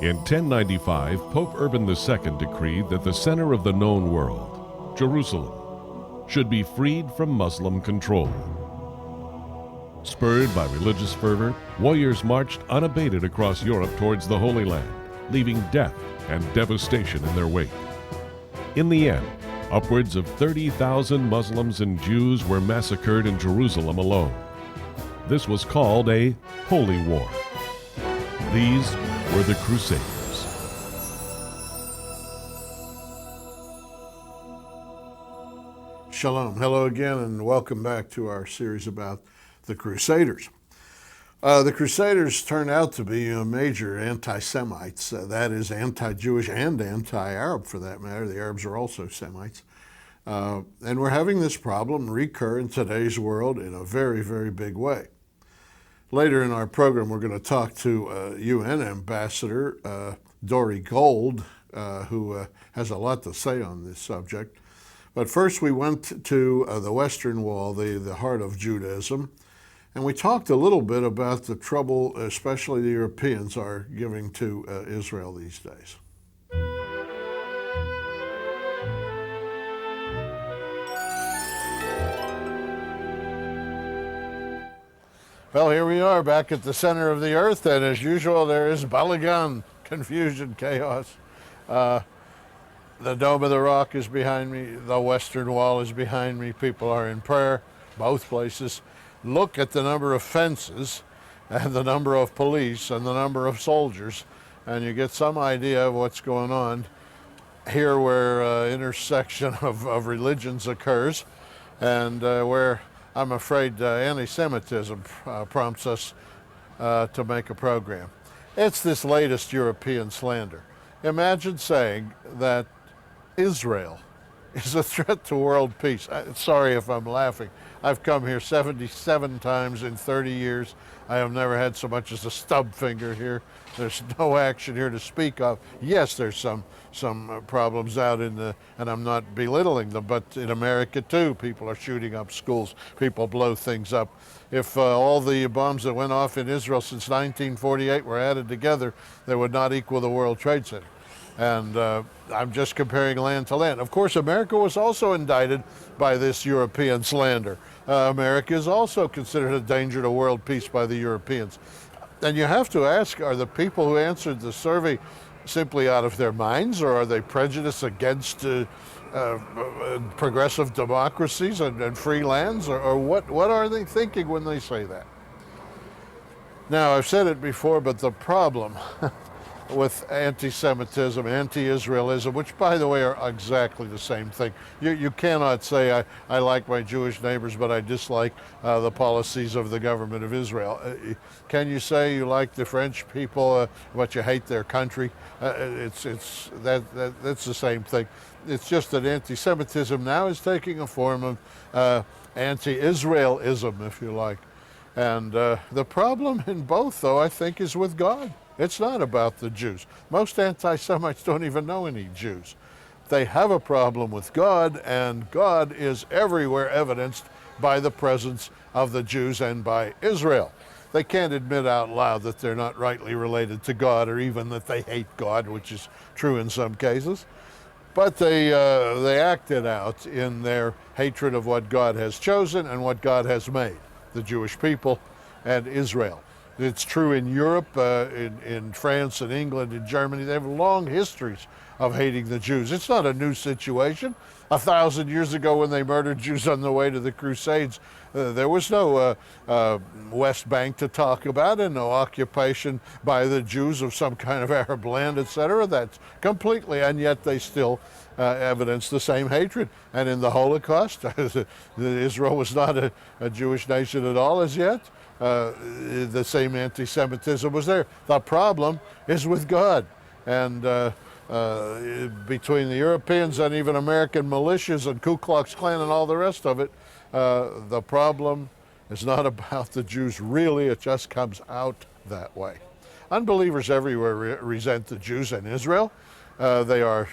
In 1095, Pope Urban II decreed that the center of the known world, Jerusalem, should be freed from Muslim control. Spurred by religious fervor, warriors marched unabated across Europe towards the Holy Land, leaving death and devastation in their wake. In the end, upwards of 30,000 Muslims and Jews were massacred in Jerusalem alone. This was called a holy war. These were the Crusaders. Shalom. Hello again, and welcome back to our series about the Crusaders. The Crusaders turned out to be major anti-Semites, that is anti-Jewish and anti-Arab for that matter. The Arabs are also Semites. And we're having this problem recur in today's world in a very, very big way. Later in our program, we're going to talk to UN Ambassador Dory Gold, who has a lot to say on this subject. But first, we went to the Western Wall, the heart of Judaism, and we talked a little bit about the trouble, especially the Europeans are giving to Israel these days. Well, here we are back at the center of the earth, and as usual, there is balagan, confusion, chaos. The Dome of the Rock is behind me. The Western Wall is behind me. People are in prayer, both places. Look at the number of fences and the number of police and the number of soldiers, and you get some idea of what's going on here where intersection of religions occurs, and where I'm afraid anti-Semitism prompts us to make a program. It's this latest European slander. Imagine saying that Israel is a threat to world peace. Sorry if I'm laughing. I've come here 77 times in 30 years. I have never had so much as a stub finger here. There's no action here to speak of. Yes, there's some problems out and I'm not belittling them, but in America too, people are shooting up schools. People blow things up. If all the bombs that went off in Israel since 1948 were added together, they would not equal the World Trade Center. And I'm just comparing land to land. Of course, America was also indicted by this European slander. America is also considered a danger to world peace by the Europeans. And you have to ask, are the people who answered the survey simply out of their minds, or are they prejudiced against progressive democracies and free lands, or what are they thinking when they say that? Now, I've said it before, but the problem with anti-Semitism, anti-Israelism, which, by the way, are exactly the same thing. You cannot say, I like my Jewish neighbors, but I dislike the policies of the government of Israel. Can you say you like the French people, but you hate their country? That's the same thing. It's just that anti-Semitism now is taking a form of anti-Israelism, if you like. And the problem in both, though, I think, is with God. It's not about the Jews. Most anti-Semites don't even know any Jews. They have a problem with God, and God is everywhere evidenced by the presence of the Jews and by Israel. They can't admit out loud that they're not rightly related to God, or even that they hate God, which is true in some cases. But they act it out in their hatred of what God has chosen and what God has made, the Jewish people and Israel. It's true in Europe, in France and England and Germany. They have long histories of hating the Jews. It's not a new situation. 1,000 years ago, when they murdered Jews on the way to the Crusades, there was no West Bank to talk about, and no occupation by the Jews of some kind of Arab land, etc. That's completely, and yet they still evidence the same hatred. And in the Holocaust, Israel was not a Jewish nation at all as yet. The same anti-Semitism was there. The problem is with God. And between the Europeans and even American militias and Ku Klux Klan and all the rest of it, the problem is not about the Jews really. It just comes out that way. Unbelievers everywhere resent the Jews and Israel. They are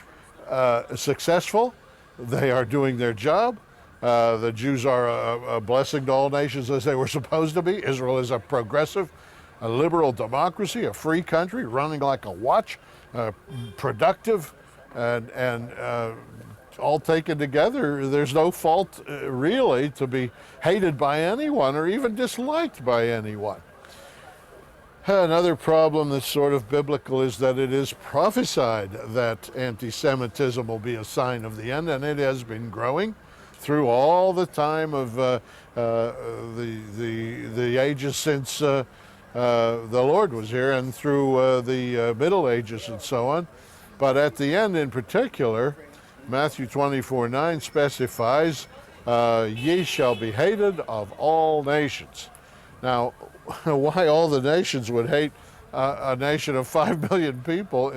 successful. They are doing their job. The Jews are a blessing to all nations as they were supposed to be. Israel is a progressive a liberal democracy, a free country running like a watch, productive, and all taken together, there's no fault really to be hated by anyone or even disliked by anyone. Another problem that's sort of biblical is that it is prophesied that anti-Semitism will be a sign of the end, and it has been growing through all the time of the ages since the Lord was here, and through the Middle Ages and so on. But at the end in particular, Matthew 24:9 specifies, ye shall be hated of all nations. Now, why all the nations would hate a nation of 5 million people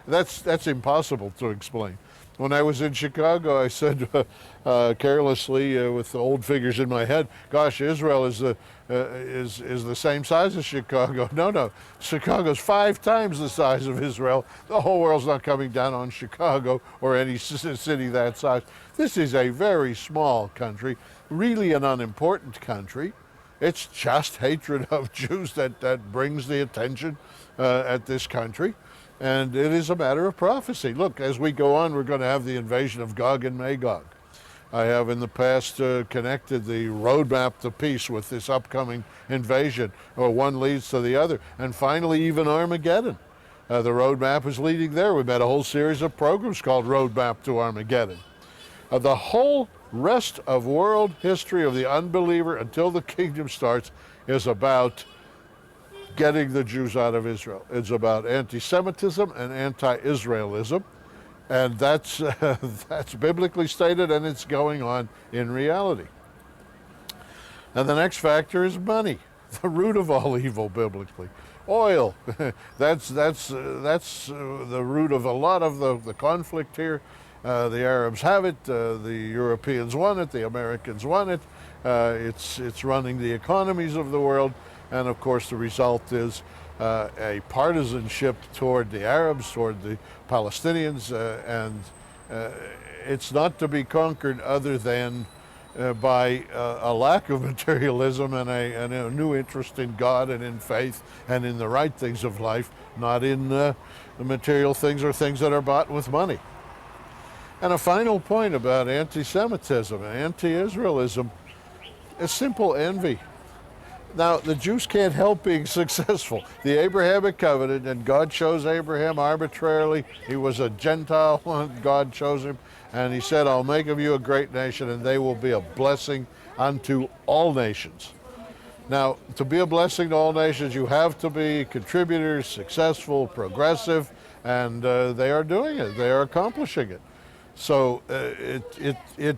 that's impossible to explain. When I was in Chicago, I said carelessly with the old figures in my head, gosh, Israel is the same size as Chicago. No, Chicago's 5 times the size of Israel. The whole world's not coming down on Chicago or any city that size. This is a very small country, really an unimportant country. It's just hatred of Jews that brings the attention at this country. And it is a matter of prophecy. Look, as we go on, we're going to have the invasion of Gog and Magog. I have in the past connected the roadmap to peace with this upcoming invasion, or one leads to the other. And finally, even Armageddon. The roadmap is leading there. We've had a whole series of programs called Roadmap to Armageddon. The whole rest of world history of the unbeliever until the kingdom starts is about getting the Jews out of Israel. It's about anti-Semitism and anti-Israelism, and that's biblically stated, and it's going on in reality. And the next factor is money, the root of all evil biblically. Oil, that's the root of a lot of the conflict here. The Arabs have it, the Europeans want it, the Americans want it. It's running the economies of the world, and of course the result is a partisanship toward the Arabs, toward the Palestinians, and it's not to be conquered other than by a lack of materialism and a new interest in God and in faith and in the right things of life, not in the material things or things that are bought with money. And a final point about anti-Semitism and anti-Israelism is simple envy. Now, the Jews can't help being successful. The Abrahamic covenant, and God chose Abraham arbitrarily. He was a Gentile when God chose him, and he said, I'll make of you a great nation, and they will be a blessing unto all nations. Now, to be a blessing to all nations, you have to be contributors, successful, progressive, and they are doing it. They are accomplishing it. So it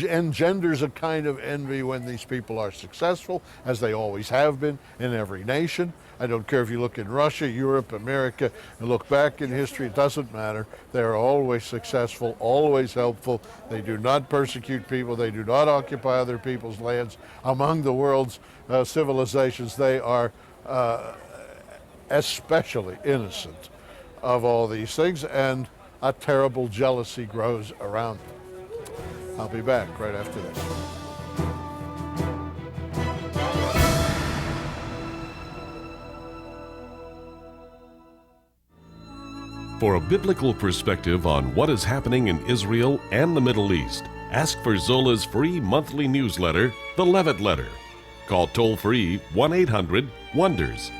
engenders a kind of envy when these people are successful, as they always have been in every nation. I don't care if you look in Russia, Europe, America, and look back in history, it doesn't matter. They are always successful, always helpful. They do not persecute people. They do not occupy other people's lands. Among the world's civilizations, they are especially innocent of all these things, and a terrible jealousy grows around them. I'll be back right after this. For a biblical perspective on what is happening in Israel and the Middle East, ask for Zola's free monthly newsletter, The Levitt Letter. Call toll-free 1-800-WONDERS.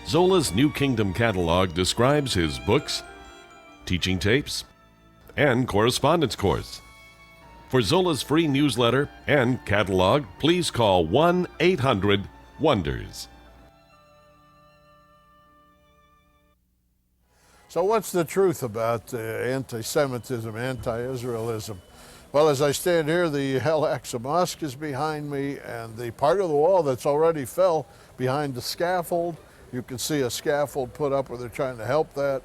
Zola's New Kingdom catalog describes his books, teaching tapes, and correspondence course. For Zola's free newsletter and catalog, please call 1-800-WONDERS. So what's the truth about anti-Semitism, anti-Israelism? Well, as I stand here, the Al-Aqsa Mosque is behind me, and the part of the wall that's already fell behind the scaffold, you can see a scaffold put up where they're trying to help that.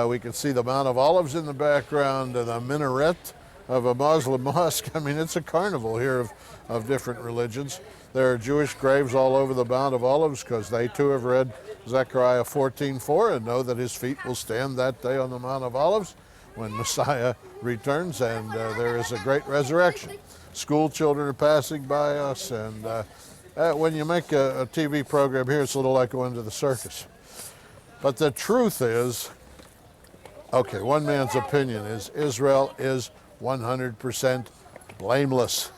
We can see the Mount of Olives in the background, and the minaret of a Muslim mosque. I mean, it's a carnival here of different religions. There are Jewish graves all over the Mount of Olives because they too have read Zechariah 14:4 and know that his feet will stand that day on the Mount of Olives when Messiah returns, and there is a great resurrection. School children are passing by us, and when you make a TV program here, it's a little like going to the circus. But the truth is, okay, one man's opinion is Israel is 100% blameless.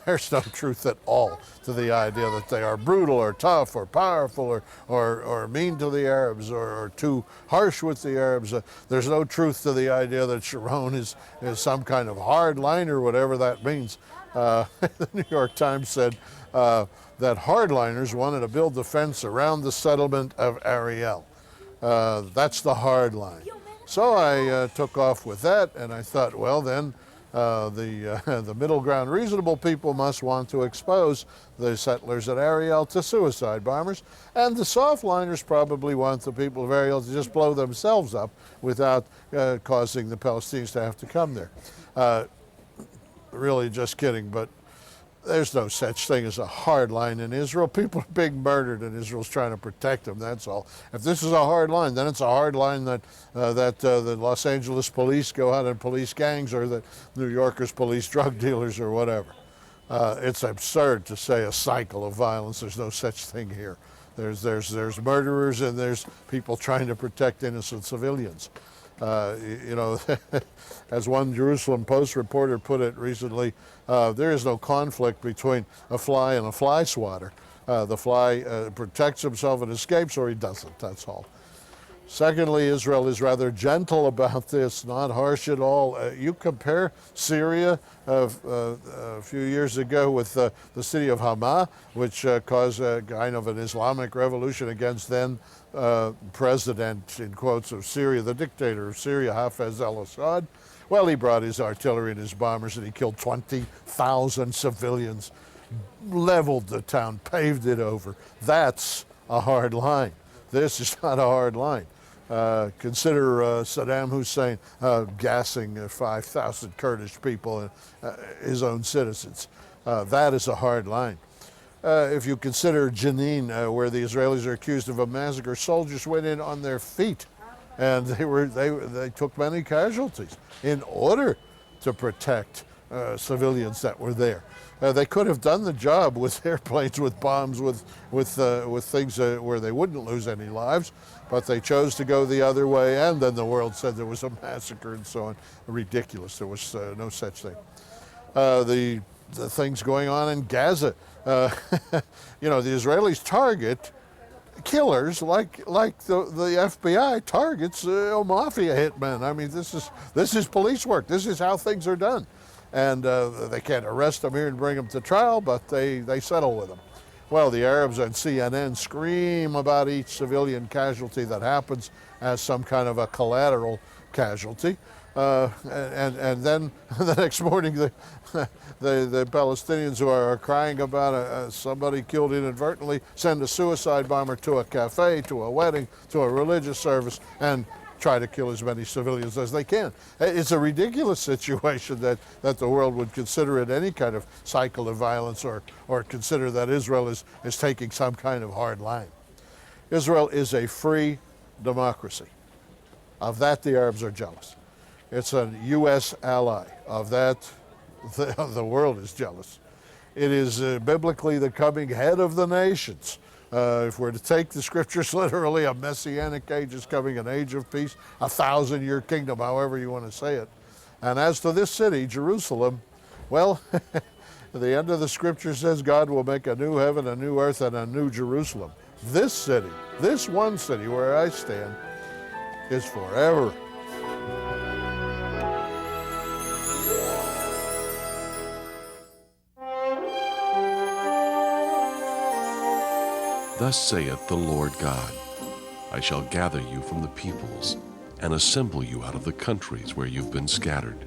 There's no truth at all to the idea that they are brutal or tough or powerful or mean to the Arabs or too harsh with the Arabs. There's no truth to the idea that Sharon is some kind of hardliner, whatever that means. The New York Times said that hardliners wanted to build the fence around the settlement of Ariel. That's the hard line. So I took off with that, and I thought, well, then the middle ground reasonable people must want to expose the settlers at Ariel to suicide bombers, and the softliners probably want the people of Ariel to just blow themselves up without causing the Palestinians to have to come there. Really just kidding, but there's no such thing as a hard line in Israel. People are being murdered, and Israel's trying to protect them, that's all. If this is a hard line, then it's a hard line that the Los Angeles police go out and police gangs, or that New Yorkers police drug dealers or whatever. It's absurd to say a cycle of violence. There's no such thing here. There's murderers, and there's people trying to protect innocent civilians. You know, as one Jerusalem Post reporter put it recently, there is no conflict between a fly and a fly swatter. The fly protects himself and escapes, or he doesn't, that's all. Secondly, Israel is rather gentle about this, not harsh at all. You compare Syria a few years ago with the city of Hama, which caused a kind of an Islamic revolution against then president, in quotes, of Syria, the dictator of Syria, Hafez al-Assad. Well, he brought his artillery and his bombers, and he killed 20,000 civilians, leveled the town, paved it over. That's a hard line. This is not a hard line. Consider Saddam Hussein gassing 5,000 Kurdish people, his own citizens. That is a hard line. If you consider Jenin, where the Israelis are accused of a massacre, soldiers went in on their feet, and they took many casualties in order to protect civilians that were there. They could have done the job with airplanes, with bombs, with things where they wouldn't lose any lives, but they chose to go the other way, and then the world said there was a massacre and so on. Ridiculous. There was no such thing. The things going on in Gaza. You know, the Israelis target killers like the FBI targets mafia hitmen. I mean, this is police work. This is how things are done. And they can't arrest them here and bring them to trial, but they settle with them. Well, the Arabs on CNN scream about each civilian casualty that happens as some kind of a collateral casualty. And then the next morning, the Palestinians who are crying about somebody killed inadvertently send a suicide bomber to a cafe, to a wedding, to a religious service, and try to kill as many civilians as they can. It's a ridiculous situation that the world would consider it any kind of cycle of violence, or consider that Israel is taking some kind of hard line. Israel is a free democracy. Of that, the Arabs are jealous. It's a U.S. ally. Of that, the world is jealous. It is biblically the coming head of the nations. If we're to take the scriptures literally, a messianic age is coming, an age of peace, 1,000-year kingdom, however you want to say it. And as to this city, Jerusalem, well, the end of the scripture says God will make a new heaven, a new earth, and a new Jerusalem. This city, this one city where I stand, is forever. Thus saith the Lord God, I shall gather you from the peoples, and assemble you out of the countries where you've been scattered,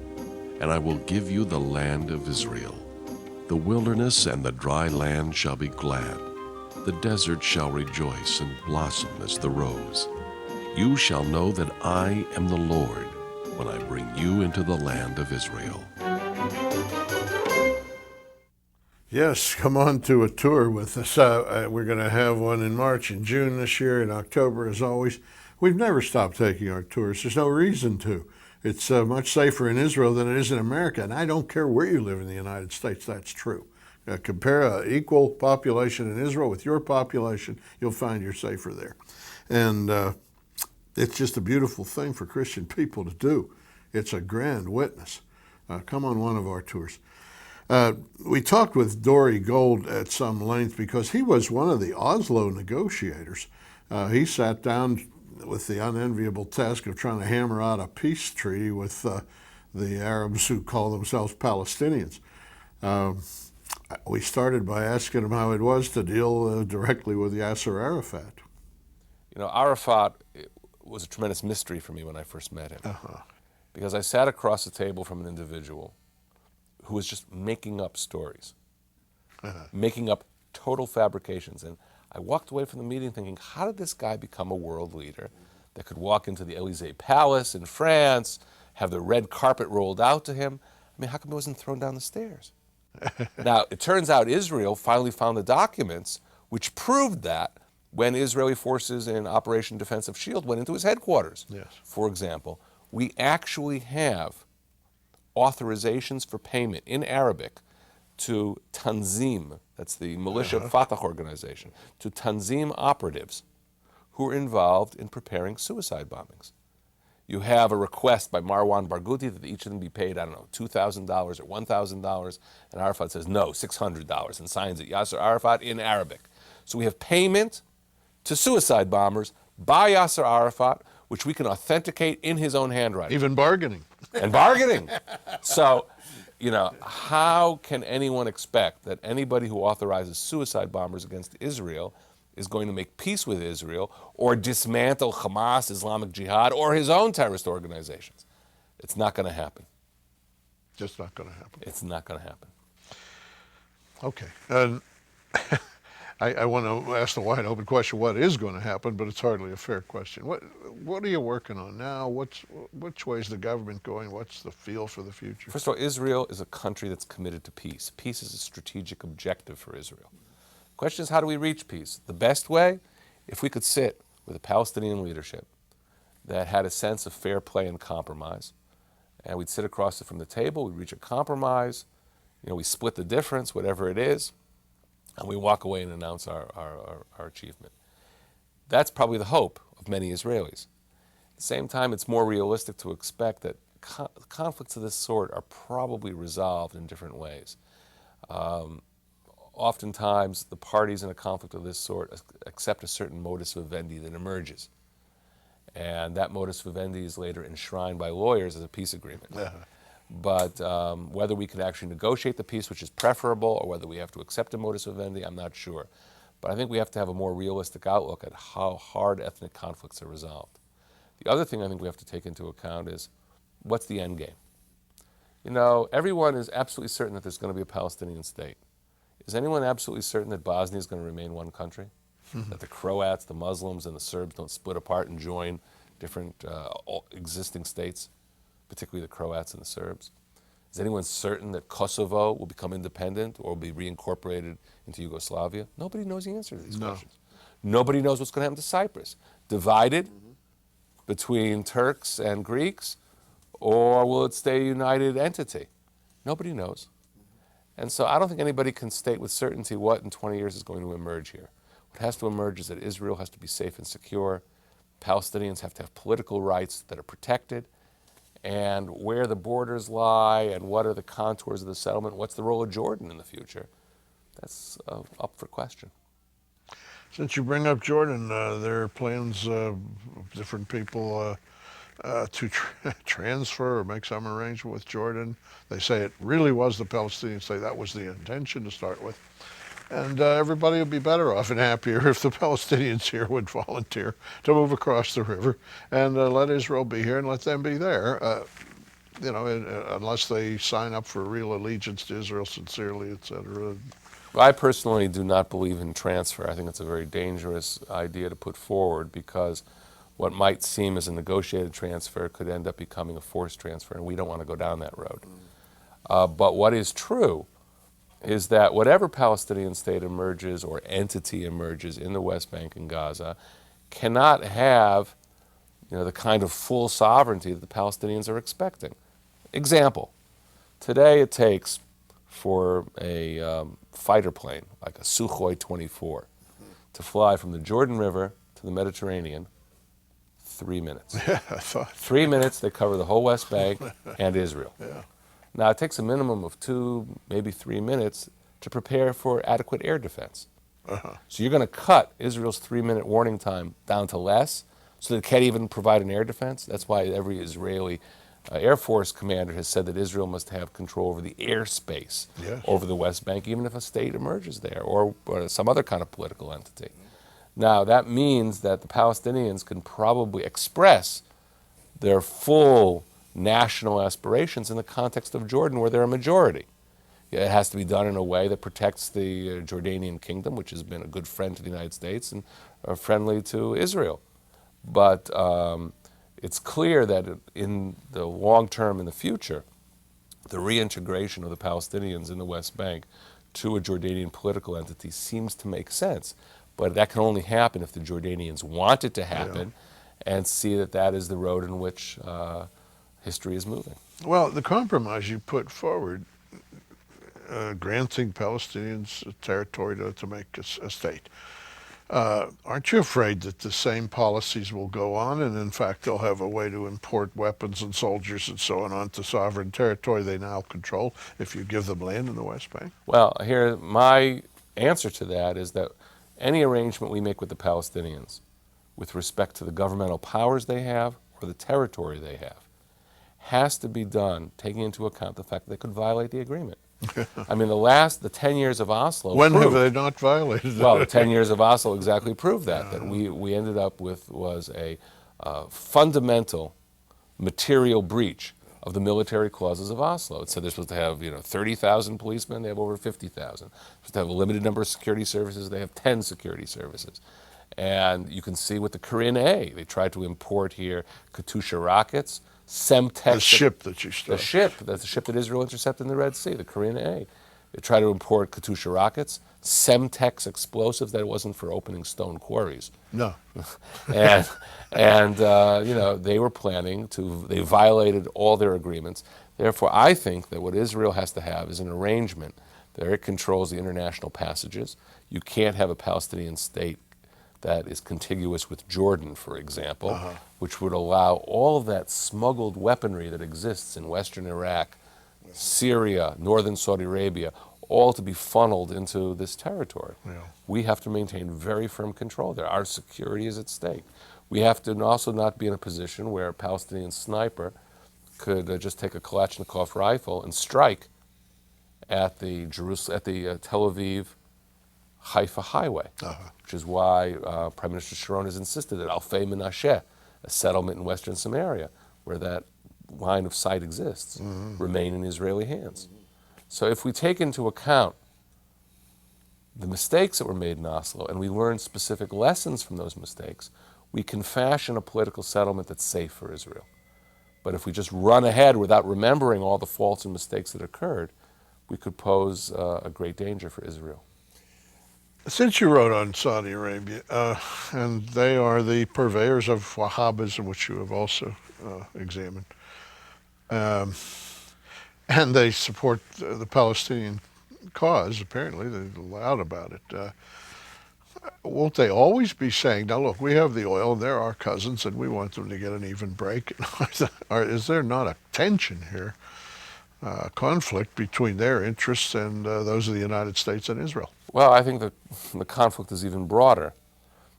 and I will give you the land of Israel. The wilderness and the dry land shall be glad. The desert shall rejoice and blossom as the rose. You shall know that I am the Lord, when I bring you into the land of Israel. Yes, come on to a tour with us. We're going to have one in March and June this year, in October as always. We've never stopped taking our tours. There's no reason to. It's much safer in Israel than it is in America, and I don't care where you live in the United States, that's true. Compare an equal population in Israel with your population, you'll find you're safer there. And it's just a beautiful thing for Christian people to do. It's a grand witness. Come on one of our tours. We talked with Dory Gold at some length because he was one of the Oslo negotiators. He sat down with the unenviable task of trying to hammer out a peace treaty with the Arabs who call themselves Palestinians. We started by asking him how it was to deal directly with Yasser Arafat. You know, Arafat was a tremendous mystery for me when I first met him. Because I sat across the table from an individual who was just making up stories, making up total fabrications. And I walked away from the meeting thinking, how did this guy become a world leader that could walk into the Élysée Palace in France, have the red carpet rolled out to him? I mean, how come he wasn't thrown down the stairs? Now, it turns out Israel finally found the documents which proved that when Israeli forces in Operation Defensive Shield went into his headquarters, for example, we actually have authorizations for payment in Arabic to Tanzim, that's the militia Fatah organization, to Tanzim operatives who are involved in preparing suicide bombings. You have a request by Marwan Barghouti that each of them be paid, I don't know, $2,000 or $1,000, and Arafat says, no, $600, and signs it, Yasser Arafat, in Arabic. So we have payment to suicide bombers by Yasser Arafat, which we can authenticate in his own handwriting. Even bargaining. And bargaining. So, you know, how can anyone expect that anybody who authorizes suicide bombers against Israel is going to make peace with Israel or dismantle Hamas, Islamic Jihad, or his own terrorist organizations? It's not going to happen. Just not going to happen. It's not going to happen. Okay. I want to ask the wide open question, what is going to happen, but it's hardly a fair question. What are you working on now? Which way is the government going? What's the feel for the future? First of all, Israel is a country that's committed to peace. Peace is a strategic objective for Israel. The question is, how do we reach peace? The best way, if we could sit with a Palestinian leadership that had a sense of fair play and compromise, and we'd sit across it from the table, we'd reach a compromise, you know, we split the difference, whatever it is, and we walk away and announce our achievement. That's probably the hope of many Israelis. At the same time, it's more realistic to expect that conflicts of this sort are probably resolved in different ways. Oftentimes, the parties in a conflict of this sort accept a certain modus vivendi that emerges. And that modus vivendi is later enshrined by lawyers as a peace agreement. But whether we can actually negotiate the peace, which is preferable, or whether we have to accept a modus vivendi, I'm not sure. But I think we have to have a more realistic outlook at how hard ethnic conflicts are resolved. The other thing I think we have to take into account is, what's the end game? You know, everyone is absolutely certain that there's going to be a Palestinian state. Is anyone absolutely certain that Bosnia is going to remain one country? That the Croats, the Muslims, and the Serbs don't split apart and join different existing states, particularly the Croats and the Serbs? Is anyone certain that Kosovo will become independent or will be reincorporated into Yugoslavia? Nobody knows the answer to these questions. Nobody knows what's going to happen to Cyprus. Divided between Turks and Greeks, or will it stay a united entity? Nobody knows. And so I don't think anybody can state with certainty what in 20 years is going to emerge here. What has to emerge is that Israel has to be safe and secure. Palestinians have to have political rights that are protected. And where the borders lie and what are the contours of the settlement, what's the role of Jordan in the future, that's up for question. Since you bring up Jordan, there are plans of different people to transfer or make some arrangement with Jordan. They say it really was the Palestinians say that was the intention to start with. And everybody would be better off and happier if the Palestinians here would volunteer to move across the river and let Israel be here and let them be there. You know, unless they sign up for real allegiance to Israel sincerely, etc. I personally do not believe in transfer. I think it's a very dangerous idea to put forward because what might seem as a negotiated transfer could end up becoming a forced transfer, and we don't want to go down that road. But what is true is that whatever Palestinian state emerges or entity emerges in the West Bank and Gaza cannot have, you know, the kind of full sovereignty that the Palestinians are expecting. Example, today it takes for a fighter plane, like a Sukhoi 24, to fly from the Jordan River to the Mediterranean, 3 minutes. Yeah, I thought. 3 minutes, they cover the whole West Bank and Israel. Yeah. Now, it takes a minimum of 2, maybe 3 minutes to prepare for adequate air defense. So you're going to cut Israel's 3-minute warning time down to less, so they can't even provide an air defense. That's why every Israeli Air Force commander has said that Israel must have control over the airspace over the West Bank, even if a state emerges there or some other kind of political entity. Now, that means that the Palestinians can probably express their full national aspirations in the context of Jordan, where they're a majority. It has to be done in a way that protects the Jordanian kingdom, which has been a good friend to the United States and friendly to Israel. But it's clear that in the long term, in the future, the reintegration of the Palestinians in the West Bank to a Jordanian political entity seems to make sense. But that can only happen if the Jordanians want it to happen and see that that is the road in which history is moving. Well, the compromise you put forward, granting Palestinians a territory to make a state, aren't you afraid that the same policies will go on, and in fact they'll have a way to import weapons and soldiers and so on onto sovereign territory they now control if you give them land in the West Bank? Well, here, my answer to that is that any arrangement we make with the Palestinians with respect to the governmental powers they have or the territory they have has to be done taking into account the fact that they could violate the agreement. I mean, the 10 years of Oslo When proved, have they not violated it? well, the 10 years of Oslo exactly proved that we ended up with was a fundamental material breach of the military clauses of Oslo. It said they're supposed to have 30,000 policemen, they have over 50,000. They're supposed to have a limited number of security services, they have 10 security services. And you can see with the Korean A, they tried to import here Katyusha rockets, Semtex. The ship that you stole. That's the ship that Israel intercepted in the Red Sea, the Korean A. They tried to import Katyusha rockets, Semtex explosives. That wasn't for opening stone quarries. No. and they were planning to, they violated all their agreements. Therefore, I think that what Israel has to have is an arrangement that it controls the international passages. You can't have a Palestinian state that is contiguous with Jordan, for example, which would allow all of that smuggled weaponry that exists in western Iraq, Syria, northern Saudi Arabia, all to be funneled into this territory. We have to maintain very firm control there. Our security is at stake. We have to also not be in a position where a Palestinian sniper could just take a Kalashnikov rifle and strike at the Tel Aviv Haifa highway, which is why Prime Minister Sharon has insisted that Alfei Menashe, a settlement in western Samaria, where that line of sight exists, remain in Israeli hands. So if we take into account the mistakes that were made in Oslo and we learn specific lessons from those mistakes, we can fashion a political settlement that's safe for Israel. But if we just run ahead without remembering all the faults and mistakes that occurred, we could pose a great danger for Israel. Since you wrote on Saudi Arabia, and they are the purveyors of Wahhabism, which you have also examined, and they support the Palestinian cause, apparently, they're loud about it. Won't they always be saying, now look, we have the oil, and they're our cousins, and we want them to get an even break? Is there not a tension here, conflict between their interests and those of the United States and Israel? Well, I think the conflict is even broader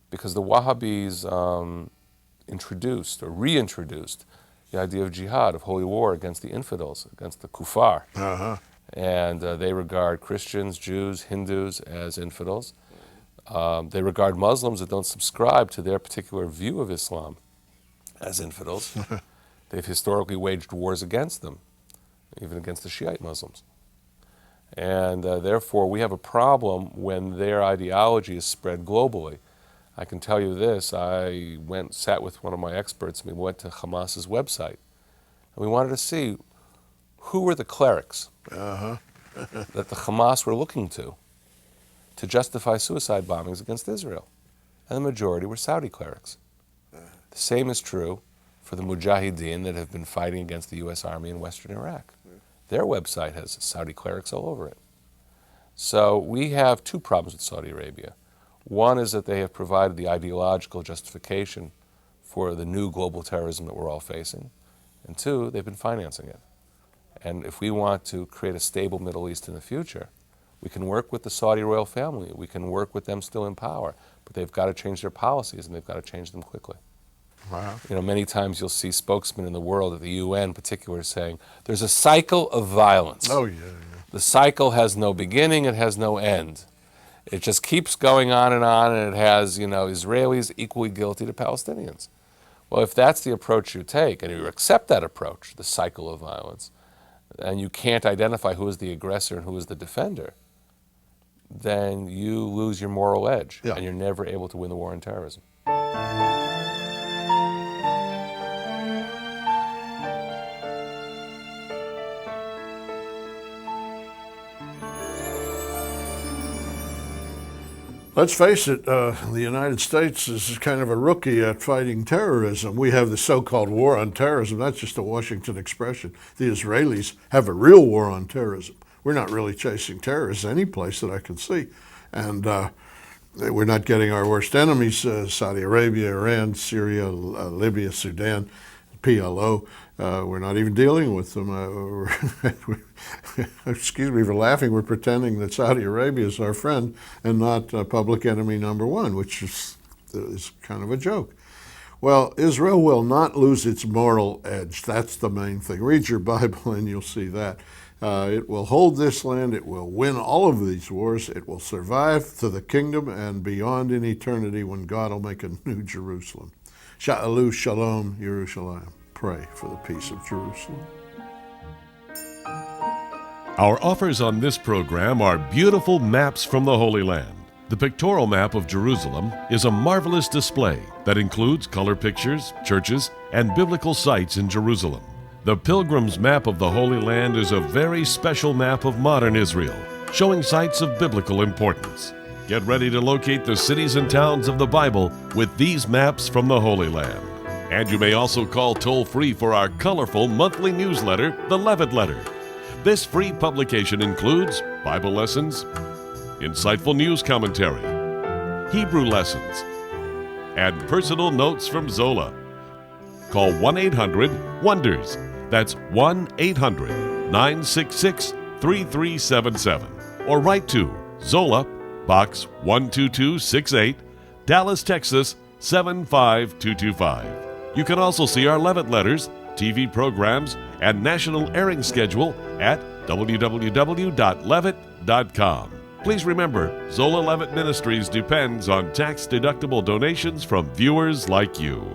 because the Wahhabis introduced or reintroduced the idea of jihad, of holy war against the infidels, against the kuffar. And they regard Christians, Jews, Hindus as infidels. They regard Muslims that don't subscribe to their particular view of Islam as infidels. They've historically waged wars against them, even against the Shiite Muslims. And therefore, we have a problem when their ideology is spread globally. I can tell you this, I sat with one of my experts, and we went to Hamas's website. And we wanted to see who were the clerics that the Hamas were looking to justify suicide bombings against Israel. And the majority were Saudi clerics. The same is true for the Mujahideen that have been fighting against the U.S. Army in western Iraq. Their website has Saudi clerics all over it. So we have two problems with Saudi Arabia. One is that they have provided the ideological justification for the new global terrorism that we're all facing. And two, they've been financing it. And if we want to create a stable Middle East in the future, we can work with the Saudi royal family. We can work with them still in power. But they've got to change their policies, and they've got to change them quickly. Wow. You know, many times you'll see spokesmen in the world, at the UN in particular, saying, there's a cycle of violence. Oh, yeah. The cycle has no beginning, it has no end. It just keeps going on, and it has, you know, Israelis equally guilty to Palestinians. Well, if that's the approach you take, and you accept that approach, the cycle of violence, and you can't identify who is the aggressor and who is the defender, then you lose your moral edge, Yeah. and you're never able to win the war on terrorism. Let's face it, the United States is kind of a rookie at fighting terrorism. We have the so-called war on terrorism. That's just a Washington expression. The Israelis have a real war on terrorism. We're not really chasing terrorists any place that I can see. And we're not getting our worst enemies, Saudi Arabia, Iran, Syria, Libya, Sudan, PLO. We're not even dealing with them. Excuse me for laughing. We're pretending that Saudi Arabia is our friend and not public enemy number one, which is kind of a joke. Well, Israel will not lose its moral edge. That's the main thing. Read your Bible and you'll see that. It will hold this land. It will win all of these wars. It will survive to the kingdom and beyond in eternity when God will make a new Jerusalem. Sha'alu Shalom Yerushalayim. Pray for the peace of Jerusalem. Our offers on this program are beautiful maps from the Holy Land. The pictorial map of Jerusalem is a marvelous display that includes color pictures, churches, and biblical sites in Jerusalem. The Pilgrim's Map of the Holy Land is a very special map of modern Israel, showing sites of biblical importance. Get ready to locate the cities and towns of the Bible with these maps from the Holy Land. And you may also call toll-free for our colorful monthly newsletter, The Levitt Letter. This free publication includes Bible lessons, insightful news commentary, Hebrew lessons, and personal notes from Zola. Call 1-800-WONDERS. That's 1-800-966-3377. Or write to Zola, Box 12268, Dallas, Texas 75225. You can also see our Levitt letters, TV programs, and national airing schedule at www.levitt.com. Please remember, Zola Levitt Ministries depends on tax-deductible donations from viewers like you.